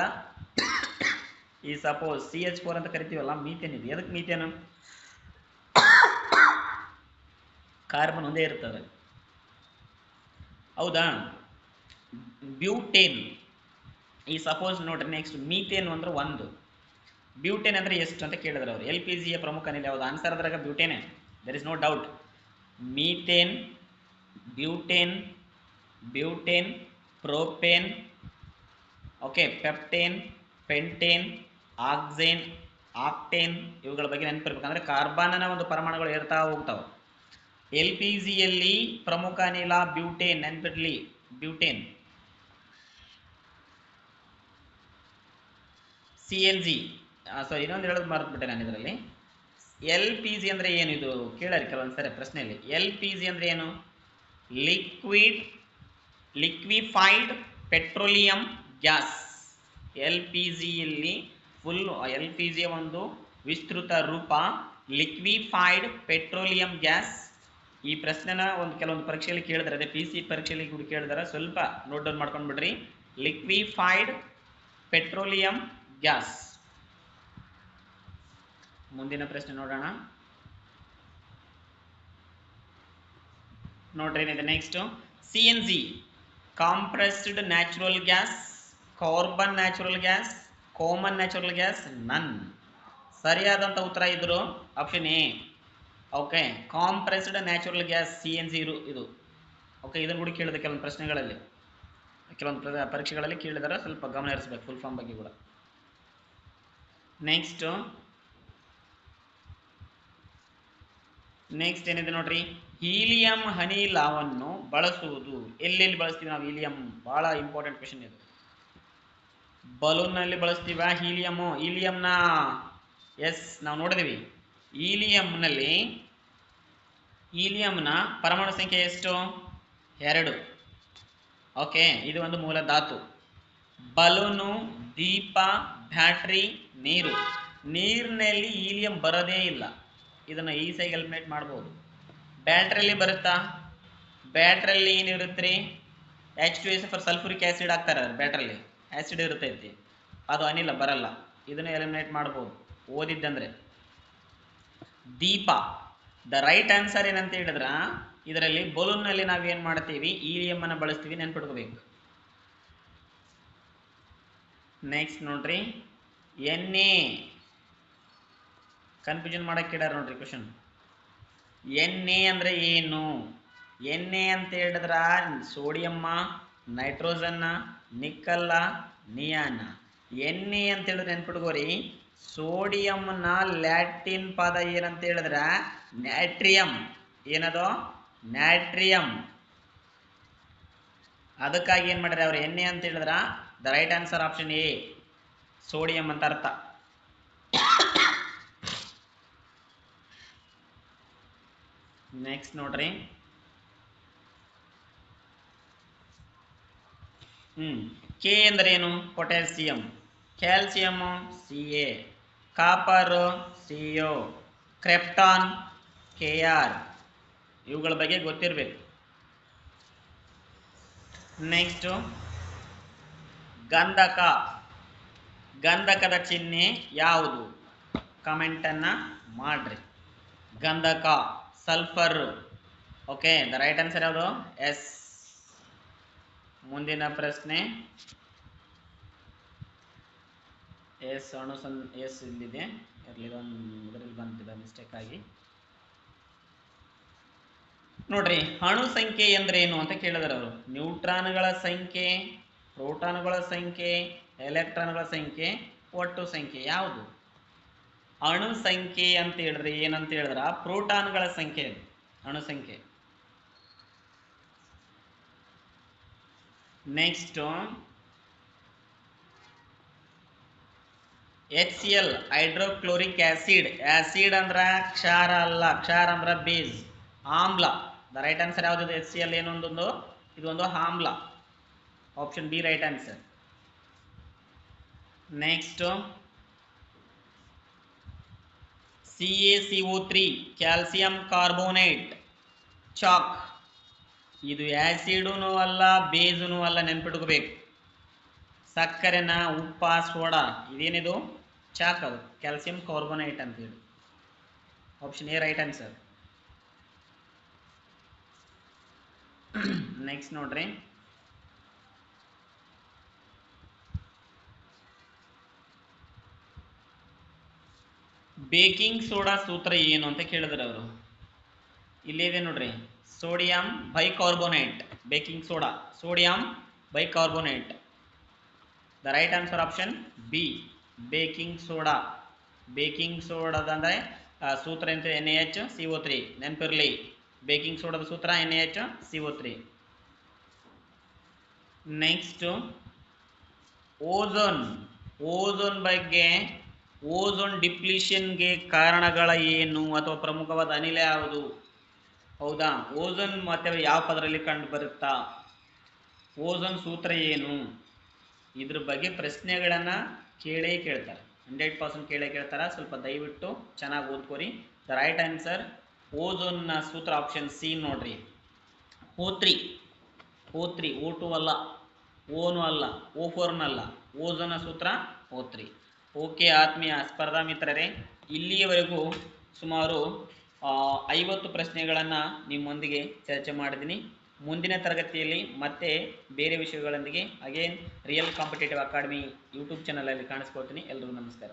ಈ ಸಪೋಸ್ CH4 ಅಂತ ಕರಿತೀವಲ್ಲ, ಮೀಥೇನ್ ಇದೆ. ಎದಕ್ಕೆ ಮೀಥೇನ್? ಕಾರ್ಬನ್ ಒಂದೇ ಇರ್ತದೆ, ಹೌದಾ? ಬ್ಯೂಟೇನ್. ಈ ಸಪೋಸ್ ನೋಡ್ರಿ, ನೆಕ್ಸ್ಟ್ ಮೀಥೇನ್ ಅಂದ್ರೆ 1, ಬ್ಯೂಟೇನ್ ಅಂದ್ರೆ ಎಷ್ಟು ಅಂತ ಕೇಳಿದ್ರೆ ಅವರು. LPGಯ ಪ್ರಮುಖ ಅನಿಲ ಯಾವುದು? ಆನ್ಸರ್ ಅದ್ರಾಗ ಬ್ಯೂಟೇನೆ, there is no doubt. Methane, butane, butane, propane, okay, heptane, pentane, hexane, octane. ಇವುಗಳ ಬಗ್ಗೆ ನೆನಪಿರ್ಬೇಕಂದ್ರೆ ಕಾರ್ಬನ್ನ ಒಂದು ಪರಮಾಣುಗಳು ಏರ್ತಾ ಹೋಗ್ತಾವೆ. LPGಯಲ್ಲಿ ಪ್ರಮುಖ ಅನಿಲ ಬ್ಯೂಟೇನ್, ನೆನ್ಪಿರ್ಲಿ, ಬ್ಯೂಟೇನ್. CNG, ಸಾರಿ ಇನ್ನೊಂದು ಹೇಳೋದು ಮರೆತುಬಿಟ್ಟೆ ನಾನು ಇದರಲ್ಲಿ. LPG ಅಂದ್ರೆ ಏನು? ಇದು ಕೇಳಾರಿ ಕೆಲವೊಂದ್ಸರಿ ಪ್ರಶ್ನೆಯಲ್ಲಿ. LPG ಅಂದ್ರೆ ಏನು? Liquefied petroleum gas. LPGಯಲ್ಲಿ ಫುಲ್ LPGಯ ಒಂದು ವಿಸ್ತೃತ ರೂಪ ಲಿಕ್ವಿಫೈಡ್ ಪೆಟ್ರೋಲಿಯಂ ಗ್ಯಾಸ್. ಈ ಪ್ರಶ್ನೆನ ಕೆಲವೊಂದು ಪರೀಕ್ಷೆಯಲ್ಲಿ ಕೇಳಿದ್ರೆ, ಅದೇ PC ಪರೀಕ್ಷೆಯಲ್ಲಿ ಕೂಡ ಕೇಳಿದಾರೆ, ಸ್ವಲ್ಪ ನೋಟ್ ಡೌನ್ ಮಾಡ್ಕೊಂಡು ಬಿಡ್ರಿ. Liquefied petroleum gas. ಮುಂದಿನ ಪ್ರಶ್ನೆ ನೋಡೋಣ. ನೋಡ್ರಿ ಏನಿದೆ next. CNG, compressed natural gas, carbon natural gas, common natural gas, ನನ್. ಸರಿಯಾದಂತ ಉತ್ತರ ಇದ್ರು option A. Okay, compressed natural gas CNG ಇದು. ಓಕೆ, ಇದನ್ನು ಕೂಡ ಕೇಳಿದೆ ಕೆಲವೊಂದು ಪ್ರಶ್ನೆಗಳಲ್ಲಿ, ಕೆಲವೊಂದು ಪರೀಕ್ಷೆಗಳಲ್ಲಿ ಕೇಳಿದಾರೆ, ಸ್ವಲ್ಪ ಗಮನ ಹರಿಸಬೇಕು ಫುಲ್ ಫಾರ್ಮ್ ಬಗ್ಗೆ ಕೂಡ. ನೆಕ್ಸ್ಟ್ ಏನಿದೆ ನೋಡ್ರಿ, ಹೀಲಿಯಂ ಅನಿಲವನ್ನು ಬಳಸುವುದು. ಎಲ್ಲೆಲ್ಲಿ ಬಳಸ್ತೀವಿ ನಾವು ಹೀಲಿಯಂ? ಬಹಳ ಇಂಪಾರ್ಟೆಂಟ್ ಕ್ವೆಶ್ಚನ್ ಇದು. ಬಲೂನ್ ನಲ್ಲಿ ಬಳಸ್ತೀವ ಹೀಲಿಯಂನ? ಎಸ್, ನಾವು ನೋಡಿದೀವಿ. ಹೀಲಿಯಂನ ಪರಮಾಣು ಸಂಖ್ಯೆ ಎಷ್ಟು? 2. ಓಕೆ, ಇದು ಒಂದು ಮೂಲ ಧಾತು. ಬಲೂನು, ದೀಪ, ಬ್ಯಾಟ್ರಿ, ನೀರಿನಲ್ಲಿ ಹೀಲಿಯಂ ಬರೋದೇ ಇಲ್ಲ. ಇದನ್ನ ಈಸಿಯಾಗಿ ಎಲಿಮಿನೇಟ್ ಮಾಡ್ಬೋದು. ಬ್ಯಾಟ್ರಿಯಲ್ಲಿ ಬರುತ್ತಾ? ಬ್ಯಾಟ್ರಿಯಲ್ಲಿ ಏನಿರುತ್ತೆ? H2SO4 ಸಲ್ಫ್ಯೂರಿಕ್ ಆಸಿಡ್ ಹಾಕ್ತಾರೆ. ಬ್ಯಾಟ್ರಿಯಲ್ಲಿ ಆಸಿಡ್ ಇರುತ್ತೈತಿ, ಅದು ಅನಿಲ ಬರಲ್ಲ. ಇದನ್ನ ಎಲಿಮಿನೇಟ್ ಮಾಡ್ಬೋದು ಓದಿದ್ದಂದ್ರೆ. ದೀಪ, ದ ರೈಟ್ ಆನ್ಸರ್ ಏನಂತ ಹೇಳಿದ್ರ, ಇದರಲ್ಲಿ ಬಲೂನ್ ನಲ್ಲಿ ನಾವೇನ್ ಮಾಡ್ತೀವಿ? ಹೀಲಿಯಂ ಅನ್ನ ಬಳಸ್ತೀವಿ, ನೆನ್ಪಿಟ್ಕೋಬೇಕು. ನೆಕ್ಸ್ಟ್ ನೋಡ್ರಿ, Na. ಕನ್ಫ್ಯೂಷನ್ ಮಾಡಕ್ ಕೇಳಾರ ನೋಡ್ರಿ ಕ್ವಶನ್. Na ಅಂದ್ರೆ ಏನು? Na ಅಂತ ಹೇಳಿದ್ರ ಸೋಡಿಯಮ್ಮ, ನೈಟ್ರೋಜನ್ನ, ನಿಕ್ಕಲ್ಲ, ನಿಯಾನ. Na ಅಂತ ಹೇಳಿದ್ರೆ ನೆನ್ಪಿಟ್ಕೋರಿ, ಸೋಡಿಯಂನ ಲ್ಯಾಟಿನ್ ಪದ ಏನಂತ ಹೇಳಿದ್ರ ನ್ಯಾಟ್ರಿಯಂ. ಏನದು? ನ್ಯಾಟ್ರಿಯಂ. ಅದಕ್ಕಾಗಿ ಏನ್ ಮಾಡ್ಯಾರ ಅವ್ರು Na ಅಂತ ಹೇಳಿದ್ರ the right answer option A, sodium ಅಂತ ಅರ್ಥ. ನೆಕ್ಸ್ಟ್ ನೋಡ್ರಿ, ಕೆ ಅಂದ್ರೆ ಏನು? Potassium. Calcium Ca, copper Co, ಕ್ರೆಪ್ಟಾನ್ Kr. ಇವುಗಳ ಬಗ್ಗೆ ಗೊತ್ತಿರಬೇಕು. ನೆಕ್ಸ್ಟ್ ಗಂಧಕ. ಗಂಧಕದ ಚಿಹ್ನೆ ಯಾವುದು? ಕಮೆಂಟ್ ಅನ್ನ ಮಾಡ್ರಿ. ಗಂಧಕ sulphur. Okay, the right answer ಯಾವುದು? ಎಸ್. ಮುಂದಿನ ಪ್ರಶ್ನೆ, ಎಸ್ ಎಸ್ ಇಲ್ಲಿದೆ, ಇದರಲ್ಲಿ ಬಂದಿದೆ ಮಿಸ್ಟೇಕ್ ಆಗಿ. ನೋಡ್ರಿ, ಅಣು ಸಂಖ್ಯೆ ಅಂದ್ರೆ ಏನು ಅಂತ ಕೇಳಿದಾರೆ ಅವರು. ನ್ಯೂಟ್ರಾನ್ಗಳ ಸಂಖ್ಯೆ, ಪ್ರೋಟಾನ್ಗಳ ಸಂಖ್ಯೆ, ಎಲೆಕ್ಟ್ರಾನ್ಗಳ ಸಂಖ್ಯೆ, ಒಟ್ಟು ಸಂಖ್ಯೆ ಯಾವುದು? ಅಣು ಸಂಖ್ಯೆ ಅಂತ ಹೇಳಿದ್ರೆ ಏನಂತ ಹೇಳಿದ್ರ ಪ್ರೋಟಾನ್ಗಳ ಸಂಖ್ಯೆ ಅಣು ಸಂಖ್ಯೆ. Next HCl hydrochloric acid. Acid ಅಂದ್ರ ಕ್ಷಾರ ಅಲ್ಲ, ಕ್ಷಾರ ಅಂದ್ರ ಬೇಸ್, ಆಮ್ಲ. ದ ರೈಟ್ ಆನ್ಸರ್ ಯಾವ್ದು? HCl ಏನೊಂದೊಂದು ಇದೊಂದು ಆಮ್ಲ. Option B right answer. Next CaCO3 calcium carbonate chalk. ಇದು ಆಸಿಡೂನು ಅಲ್ಲ, ಬೇಸುನು ಅಲ್ಲ, ನೆನ್ಪಿಟ್ಕೋಬೇಕು. ಸಕ್ಕರೆನ, ಉಪ್ಪ, ಸೋಡಾ, ಇದೇನಿದು ಚಾಕ್, ಅದು ಕ್ಯಾಲ್ಸಿಯಂ ಕಾರ್ಬೋನೇಟ್ ಅಂತೇಳಿ. Option A right answer. Next ನೋಡ್ರಿ, ಬೇಕಿಂಗ್ ಸೋಡಾ ಸೂತ್ರ ಏನು ಅಂತ ಕೇಳಿದ್ರೆ ಅವರು. ಇಲ್ಲಿದೆ ನೋಡ್ರಿ, sodium bicarbonate. Baking soda sodium bicarbonate. The right answer option B, baking soda. Baking ಸೋಡಾದಂದ್ರೆ ಸೂತ್ರ ಎಂತ NaHCO3. ನೆನಪಿರಲಿ, ಬೇಕಿಂಗ್ ಸೋಡಾದ ಸೂತ್ರ NaHCO3. Next ozone. ಓಝೋನ್ ಬಗ್ಗೆ, ಓಝೋನ್ ಡಿಪ್ಲೀಷನ್ಗೆ ಕಾರಣಗಳ ಏನು ಅಥವಾ ಪ್ರಮುಖವಾದ ಅನಿಲ ಯಾವುದು? ಹೌದಾ, ಓಝೋನ್ ಮತ್ತೆ ಯಾವ ಪದರಲ್ಲಿ ಕಂಡು ಬರುತ್ತಾ? ಓಝೋನ್ ಸೂತ್ರ ಏನು? ಇದ್ರ ಬಗ್ಗೆ ಪ್ರಶ್ನೆಗಳನ್ನ ಕೇಳ್ತಾರೆ, 100% ಕೇಳ್ತಾರ. ಸ್ವಲ್ಪ ದಯವಿಟ್ಟು ಚೆನ್ನಾಗಿ ಓದ್ಕೋರಿ. ದ ರೈಟ್ ಆನ್ಸರ್ ಓಝೋನ್ ನ ಸೂತ್ರ ಆಪ್ಷನ್ ಸಿ ನೋಡ್ರಿ, O3. O3, O2 ಅಲ್ಲ, ಓನು ಅಲ್ಲ, O4 ಅಲ್ಲ, ಓಝೋನ್ ಸೂತ್ರ O3. ಓಕೆ ಆತ್ಮೀಯ ಸ್ಪರ್ಧಾ ಮಿತ್ರರೇ, ಇಲ್ಲಿಯವರೆಗೂ ಸುಮಾರು 50 ಪ್ರಶ್ನೆಗಳನ್ನು ನಿಮ್ಮೊಂದಿಗೆ ಚರ್ಚೆ ಮಾಡಿದ್ದೀನಿ. ಮುಂದಿನ ತರಗತಿಯಲ್ಲಿ ಮತ್ತೆ ಬೇರೆ ವಿಷಯಗಳೊಂದಿಗೆ again real Competitive academy YouTube ಚಾನಲಲ್ಲಿ ಕಾಣಿಸ್ಕೊಳ್ತೀನಿ. ಎಲ್ರಿಗೂ ನಮಸ್ಕಾರ.